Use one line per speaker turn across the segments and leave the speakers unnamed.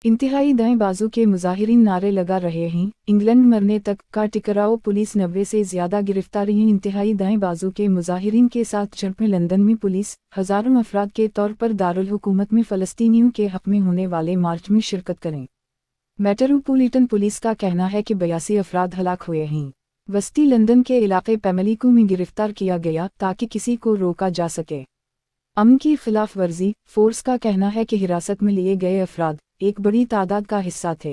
इंतहाई दाएं बाजू के मुजाहिरीन नारे लगा रहे हैं, इंग्लैंड मरने तक का टिकराओ, पुलिस 90 से ज्यादा गिरफ्तारियां। इंतहाई दाएं बाजू के मुजाहिरीन के साथ झड़पें। लंदन में पुलिस हजारों अफराद के तौर पर दारुल हुकूमत में फ़लस्तीनियों के हक में होने वाले मार्च में शिरकत करें। मेट्रोपॉलिटन पुलिस का कहना है कि 82 अफराद हलाक हुए हैं। वस्ती लंदन के इलाके पेमलिको में गिरफ्तार किया गया ताकि किसी को रोका जा सके। अमन की खिलाफ वर्जी। फोर्स का कहना है कि हिरासत में लिए गए अफराद एक बड़ी तादाद का हिस्सा थे।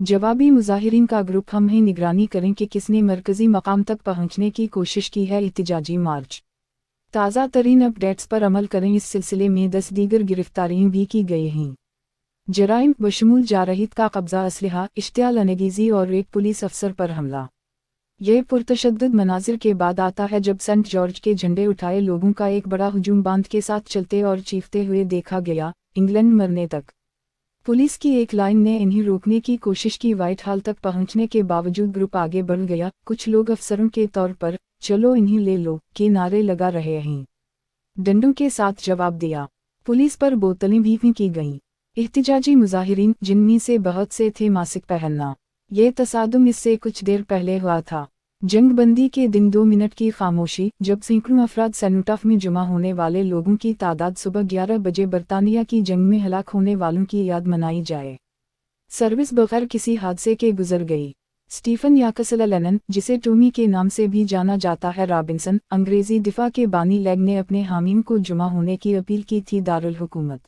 जवाबी मुजाहिरीन का ग्रुप हम ही निगरानी करें कि किसने मरकजी मकाम तक पहुंचने की कोशिश की है। एहतिजाजी मार्च। ताज़ा तरीन अपडेट्स पर अमल करें। इस सिलसिले में 10 दीगर गिरफ्तारियां भी की गई हैं। जराइम बशमूल जारहित का कब्जा, असलहा, इश्तियाल अनगेज़ी और एक पुलिस अफसर पर हमला। यह पुरतशद्दुद मनाजिर के बाद आता है जब सेंट जॉर्ज के झंडे उठाए लोगों का एक बड़ा हुजूम बांध के साथ चलते और चीखते हुए देखा गया, इंग्लैंड मरने तक। पुलिस की एक लाइन ने इन्हें रोकने की कोशिश की। व्हाइट हॉल तक पहुंचने के बावजूद ग्रुप आगे बढ़ गया। कुछ लोग अफसरों के तौर पर चलो इन्हें ले लो के नारे लगा रहे हैं। डंडों के साथ जवाब दिया। पुलिस पर बोतलें भी फेंकी गईं। एहतिजाजी मुजाहिरीन, जिनमें से बहुत से थे मास्क पहनना। ये तसादुम इससे कुछ देर पहले हुआ था। जंगबंदी के दिन 2 मिनट की खामोशी, जब सैकड़ों अफराद सेनुटफ में जमा होने वाले लोगों की तादाद सुबह 11 बजे बरतानिया की जंग में हलाक होने वालों की याद मनाई जाए। सर्विस बगैर किसी हादसे के गुजर गई। स्टीफन याकसल लेनन, जिसे टोमी के नाम से भी जाना जाता है, रॉबिन्सन, अंग्रेजी दिफा के बानी लेग ने अपने हामियों को जमा होने की अपील की थी दारुल हुकूमत।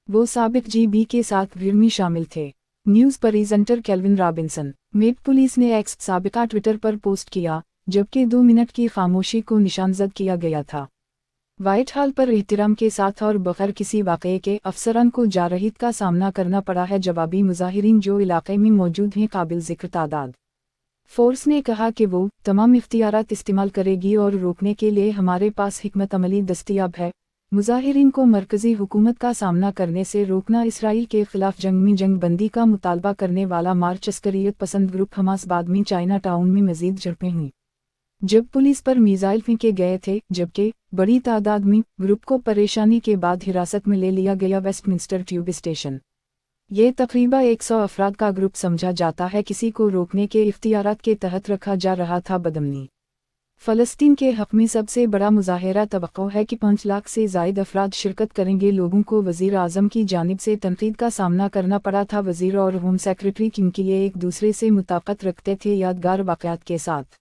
वो साबिक GB के साथ भीड़ में शामिल थे। News presenter Kelvin Robinson. Met police ने एक्स साबिका ट्विटर पर पोस्ट किया, जबकि 2 मिनट की खामोशी को निशानजद किया गया था। व्हाइट हॉल पर एहतराम के साथ और बगैर किसी वाक़ये के अफसरान को जारहित का सामना करना पड़ा है। जवाबी मुजाहिरीन जो इलाके में मौजूद हैं काबिल ज़िक्र तादाद। फोर्स ने कहा कि वो तमाम इख्तियारात इस्तेमाल करेगी और रोकने के लिए हमारे पास हिकमत अमली दस्तयाब है। मुजाहिरीन को मरकज़ी हुकूमत का सामना करने से रोकना। इसराइल के खिलाफ जंग में जंग बंदी का मुतालबा करने वाला मार्च। अस्करियत पसंद ग्रुप हमास। बाद में चाइना टाउन में मजीद झड़पें हुईं जब पुलिस पर मिसाइल फेंके गए थे, जबकि बड़ी तादाद में ग्रुप को परेशानी के बाद हिरासत में ले लिया गया। Westminster tube station. ये तकरीबा 100 अफराद का ग्रुप समझा जाता है, किसी को रोकने के इख्तियारात के तहत रखा जा रहा था। बदमनी। फ़लस्तीन के हक़ में सबसे बड़ा मुज़ाहिरा। तवक्को है कि 5 लाख से ज़ायद अफराद शिरकत करेंगे। लोगों को वज़ीर आज़म की जानिब से तनक़ीद का सामना करना पड़ा था। वज़ीर और होम सेक्रेटरी, क्योंकि ये एक दूसरे से मुताक़त रखते थे यादगार वाक़यात के साथ।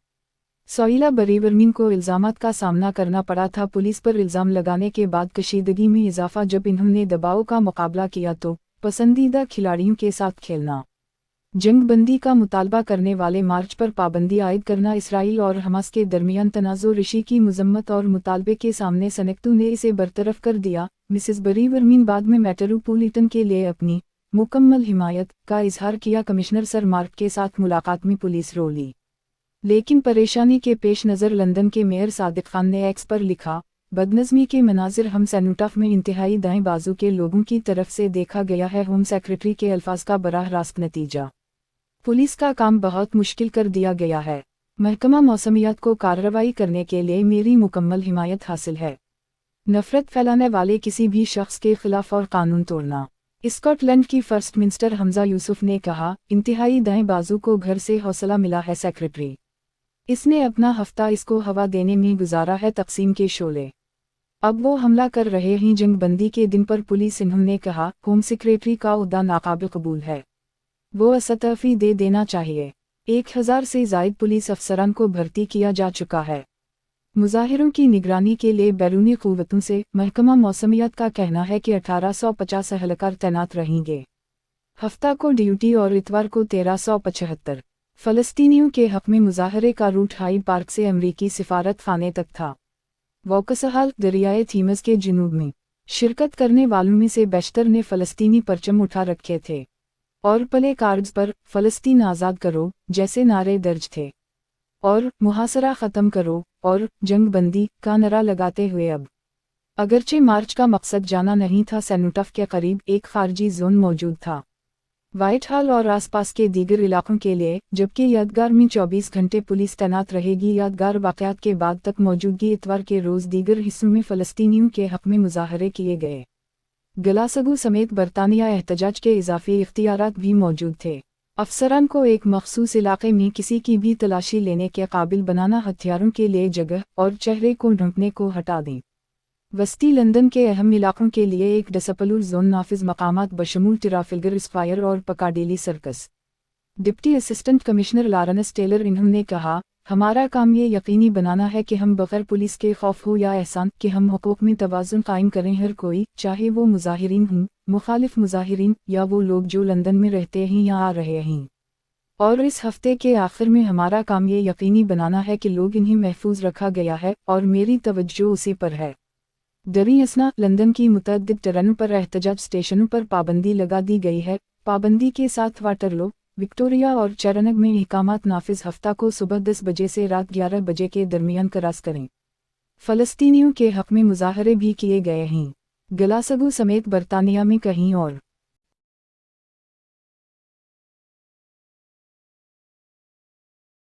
सोइला बरीवरमीन को इल्ज़ामात का सामना करना पड़ा था। पुलिस पर इल्ज़ाम लगाने के बाद कशीदगी में इजाफा। जब इन्होंने दबाव का मुकाबला किया तो पसंदीदा खिलाड़ियों के साथ खेलना। जंग बंदी का मुतालबा करने वाले मार्च पर पाबंदी आयद करना। इसराइल और हमास के दरमियान तनाज़ो रिशी की मज़म्मत और मुतालबे के सामने सनक्तू ने इसे बरतरफ कर दिया। मिसेस बरीवरमीन बाद में मेट्रोपॉलिटन के लिए अपनी मुकम्मल हिमायत का इजहार किया। कमिश्नर सर मार्क के साथ मुलाकात में पुलिस रो ली, लेकिन परेशानी के पेश नज़र लंदन के मेयर सादिक खान ने एक्स पर लिखा, बदनज़मी के मनाजिर हम सेनुटफ में इंतहाई दाएं बाजू के लोगों की तरफ से देखा गया है। होम सेक्रेटरी के अल्फाज का बराह रास्त नतीजा। पुलिस का काम बहुत मुश्किल कर दिया गया है। महकमा मौसमियात को कार्रवाई करने के लिए मेरी मुकम्मल हिमायत हासिल है। नफरत फैलाने वाले किसी भी शख्स के खिलाफ और कानून तोड़ना। स्कॉटलैंड की फर्स्ट मिनिस्टर हमजा यूसुफ ने कहा, इंतहाई दाएं बाजू को घर से हौसला मिला है। सेक्रेटरी इसने अपना हफ्ता इसको हवा देने में गुजारा है। तकसीम के शोले अब वो हमला कर रहे हैं। जंग बंदी के दिन पर पुलिस। इन्होंने कहा, होम सेक्रेटरी का ओहदा नाकाबिल कबूल है, वो इस्तीफा दे देना चाहिए। 1000 से ज़ायद पुलिस अफसरान को भर्ती किया जा चुका है। मुजाहिरों की निगरानी के लिए बैरूनी क़ुव्वतों से महकमा मौसमियात का कहना है कि 1850 एहलकार तैनात रहेंगे। हफ्ता को ड्यूटी और इतवार को 1375। फ़लस्तीनियों के हक़ में मुजाहरे का रूट हाई पार्क से अमरीकी सिफारत खाने तक था। वोकसहाल दरियाए थीमस के जुनूब में। शिरकत करने वालों में से बेशतर ने फ़लस्तीनी परचम उठा रखे थे और प्ले कार्ड्स पर फ़लस्तीन आज़ाद करो जैसे नारे दर्ज थे, और मुहासरा ख़त्म करो और जंग बंदी का नारा लगाते हुए। अब अगरचे मार्च का मकसद जाना नहीं था, सेनुटफ के करीब एक खारजी जोन मौजूद था। व्हाइट हॉल और आसपास के दीगर इलाकों के लिए, जबकि यादगार में 24 घंटे पुलिस तैनात रहेगी। यादगार वाक़यात के बाद तक मौजूदगी इतवार के रोज़ दीगर हिस्सों में फ़लस्तीनियों के हक़ में मुज़ाहरे किए गए। गलासगो समेत बरतानिया एहतजाज के इजाफी इख्तियारात भी मौजूद थे। अफसरान को एक मखसूस इलाके में किसी की भी तलाशी लेने के काबिल बनाना, हथियारों के लिए जगह और चेहरे को ढंकने को हटा दें। वस्ती लंदन के अहम इलाकों के लिए एक डिसप्लिनरी जोन नाफिज मकामात बशमूल ट्राफल्गर स्क्वायर और Piccadilly Circus. Deputy assistant commissioner Lawrence Taylor इन्होंने कहा, हमारा काम ये यकीनी बनाना है कि हम बगैर पुलिस के खौफ हो या एहसान कि हम हुकूक में तवाज़ुन कायम करें। हर कोई, चाहे वो मुजाहिरीन हों, मुखालिफ मुजाहिरीन या वो लोग जो लंदन में रहते हैं या आ रहे हैं। और इस हफ्ते के आखिर में हमारा काम ये यकीनी बनाना है कि लोग इन्हें महफूज रखा गया है और मेरी तवज्जो उसी पर है। दरी असना, लंदन की मुतअद्दिद ट्रेनों पर एहतजाज स्टेशनों पर पाबंदी लगा दी गई है। पाबंदी के साथ वाटरलो, विक्टोरिया और चैरनग में इकामात नाफिज हफ्ता को सुबह 10 बजे से रात 11 बजे के दरमियान करास करें। फ़लस्तीनियों के हक़ में मुज़ाहरे भी किए गए हैं। गलासगो समेत बरतानिया में कहीं और